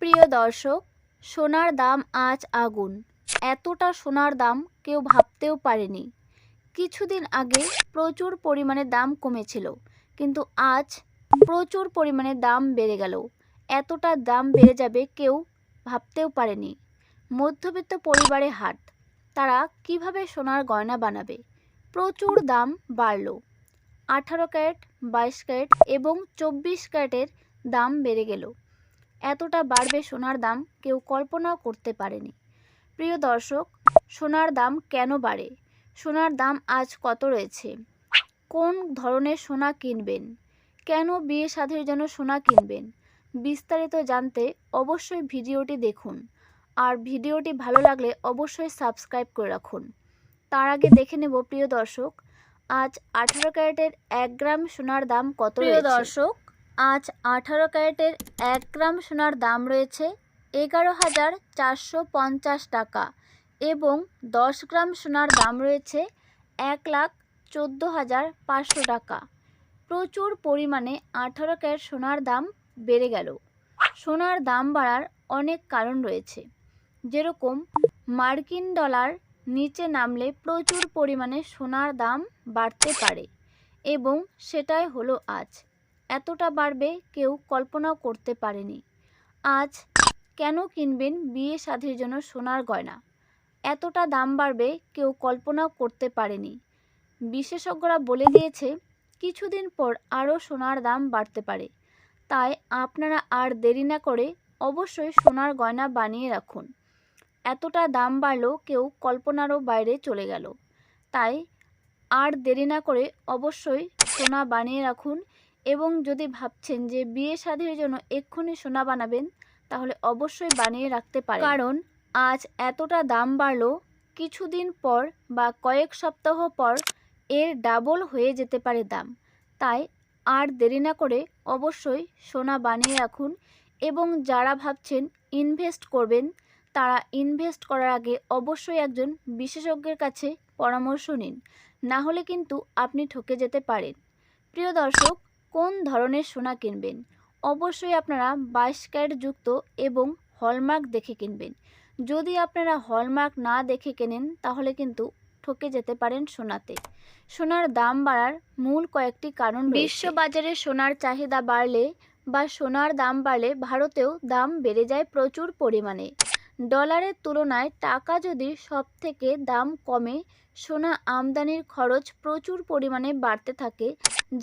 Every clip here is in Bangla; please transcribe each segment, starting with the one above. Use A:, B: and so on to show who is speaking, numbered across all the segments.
A: প্রিয় দর্শক, সোনার দাম আজ আগুন। এতটা সোনার দাম কেউ ভাবতেও পারেনি। কিছুদিন আগে প্রচুর পরিমাণে দাম কমেছিল, কিন্তু আজ প্রচুর পরিমাণে দাম বেড়ে গেল। এতটা দাম বেড়ে যাবে কেউ ভাবতেও পারেনি। মধ্যবিত্ত পরিবারে হাট, তারা কিভাবে সোনার গয়না বানাবে? প্রচুর দাম বাড়ল। 18 ক্যারেট, 22 ক্যারেট এবং 24 ক্যারেটের দাম বেড়ে গেল। এতটা বাড়বে সোনার দাম কেউ কল্পনাও করতে পারেনি। প্রিয় দর্শক, সোনার দাম কেন বাড়ে? সোনার দাম আজ কত রয়েছে? কোন ধরনের সোনা কিনবেন? কেন বিয়ে শাদীর জন্য সোনা কিনবেন? বিস্তারিত জানতে অবশ্যই ভিডিওটি দেখুন। আর ভিডিওটি ভালো লাগলে অবশ্যই সাবস্ক্রাইব করে রাখুন। তার আগে দেখে নেব প্রিয় দর্শক, আজ 18 ক্যারেটের 1 গ্রাম সোনার দাম কত রয়েছে। প্রিয় দর্শক, আজ 18 ক্যারেটের 1 গ্রাম সোনার দাম রয়েছে 11,450 টাকা এবং 10 গ্রাম সোনার দাম রয়েছে 1,14,500 টাকা। প্রচুর পরিমাণে 18 ক্যারেট সোনার দাম বেড়ে গেল। সোনার দাম বাড়ার অনেক কারণ রয়েছে, যেরকম মার্কিন ডলার নিচে নামলে প্রচুর পরিমাণে সোনার দাম বাড়তে পারে এবং সেটাই হলো আজ। এতটা বাড়বে কেউ কল্পনাও করতে পারেনি। আজ কেন কিনবেন বিয়ে শাদীর জন্য সোনার গয়না? এতটা দাম বাড়বে কেউ কল্পনাও করতে পারেনি। বিশেষজ্ঞরা বলে দিয়েছে কিছুদিন পর আরও সোনার দাম বাড়তে পারে। তাই আপনারা আর দেরি না করে অবশ্যই সোনার গয়না বানিয়ে রাখুন। এতটা দাম বাড়লো কেউ কল্পনারও বাইরে চলে গেল। তাই আর দেরি না করে অবশ্যই সোনা বানিয়ে রাখুন। এবং যদি ভাবছেন যে বিয়ে শাদীর জন্য এক্ষুনি সোনা বানাবেন, তাহলে অবশ্যই বানিয়ে রাখতে পারেন। কারণ আজ এতটা দাম বাড়লো, কিছুদিন পর বা কয়েক সপ্তাহ পর এর ডাবল হয়ে যেতে পারে দাম। তাই আর দেরি না করে অবশ্যই সোনা বানিয়ে রাখুন। এবং যারা ভাবছেন ইনভেস্ট করবেন, তারা ইনভেস্ট করার আগে অবশ্যই একজন বিশেষজ্ঞের কাছে পরামর্শ নিন, না হলে কিন্তু আপনি ঠকে যেতে পারেন। প্রিয় দর্শক, কোন ধরনের সোনা কিনবেন? অবশ্যই আপনারা 22 ক্যারেট যুক্ত এবং হলমার্ক দেখে কিনবেন। যদি আপনারা হলমার্ক না দেখে কেনেন, তাহলে কিন্তু ঠকে যেতে পারেন সোনাতে। সোনার দাম বাড়ার মূল কয়েকটি কারণ রয়েছে। বিশ্ববাজারে সোনার চাহিদা বাড়লে বা সোনার দাম বাড়লে ভারতেও দাম বেড়ে যায় প্রচুর পরিমাণে। ডলারের তুলনায় টাকা যদি সবথেকে দাম কমে, সোনা আমদানির খরচ প্রচুর পরিমাণে বাড়তে থাকে,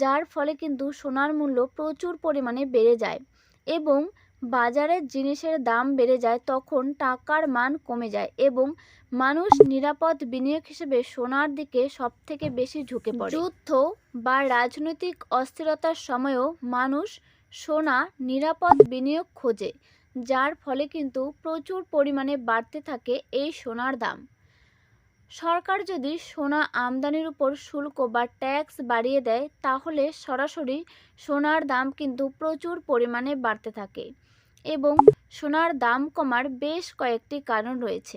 A: যার ফলে কিন্তু সোনার মূল্য প্রচুর পরিমাণে বেড়ে যায় এবং বাজারের জিনিসের দাম বেড়ে যায়। তখন টাকার মান কমে যায় এবং মানুষ নিরাপদ বিনিয়োগ হিসেবে সোনার দিকে সবথেকে বেশি ঝুঁকে পড়ে। যুদ্ধ বা রাজনৈতিক অস্থিরতার সময়ও মানুষ সোনা নিরাপদ বিনিয়োগ খোঁজে, যার ফলে কিন্তু প্রচুর পরিমাণে বাড়তে থাকে এই সোনার দাম। সরকার যদি সোনা আমদানির উপর শুল্ক বা ট্যাক্স বাড়িয়ে দেয়, তাহলে সরাসরি সোনার দাম কিন্তু প্রচুর পরিমাণে বাড়তে থাকে এবং সোনার দাম কমার বেশ কয়েকটি কারণ রয়েছে।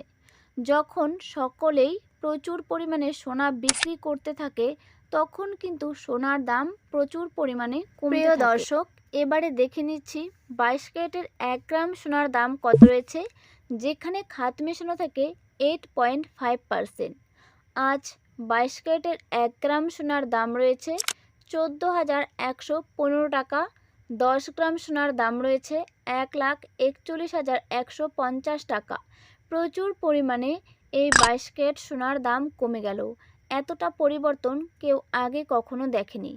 A: যখন সকলেই প্রচুর পরিমাণে সোনা বিক্রি করতে থাকে, তখন কিন্তু সোনার দাম প্রচুর পরিমাণে কমতে থাকে। প্রিয় দর্শক, এবারে দেখে নিচ্ছি 22 ক্যারেটের 1 গ্রাম সোনার দাম কত রয়েছে, যেখানে খাত মেশানো থাকে 8.5%। আজ 22 ক্যারেটের 1 গ্রাম সোনার দাম রয়েছে 14,115 টাকা। 10 গ্রাম সোনার দাম রয়েছে 1,41,150 টাকা। প্রচুর পরিমাণে এই 22 ক্যারেট সোনার দাম কমে গেল। এতটা পরিবর্তন কেউ আগে কখনো দেখেনি।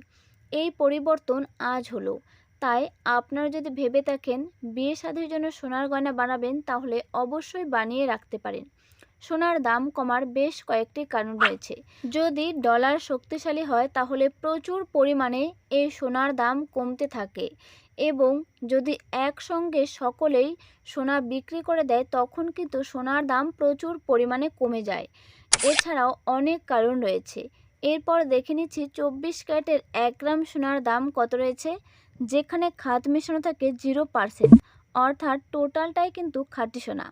A: এই পরিবর্তন আজ হলো। তাই আপনারা যদি ভেবে থাকেন বিয়ে শাদীর জন্য সোনার গয়না বানাবেন, তাহলে অবশ্যই বানিয়ে রাখতে পারেন। সোনার দাম কমার বেশ কয়েকটি কারণ রয়েছে। যদি ডলার শক্তিশালী হয়, তাহলে প্রচুর পরিমাণে এই সোনার দাম কমতে থাকে এবং যদি একসঙ্গে সকলেই সোনা বিক্রি করে দেয়, তখন কিন্তু সোনার দাম প্রচুর পরিমাণে কমে যায়। এছাড়াও অনেক কারণ রয়েছে। এরপর দেখে নিচ্ছি 24 ক্যারেটের 1 গ্রাম সোনার দাম কত রয়েছে, যেখানে খাত মেশানো থাকে 0%, অর্থাৎ টোটালটাই কিন্তু খাঁটি সোনা।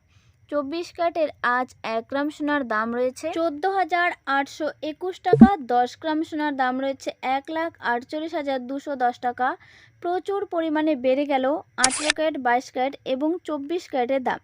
A: 24 ক্যারেটের আজ 1 গ্রাম সোনার দাম রয়েছে 14,821 টাকা। 10 গ্রাম সোনার দাম রয়েছে 1,48,210 টাকা। প্রচুর পরিমাণে বেড়ে গেল 18 ক্যারেট, 22 ক্যারেট এবং 24 ক্যারেটের দাম।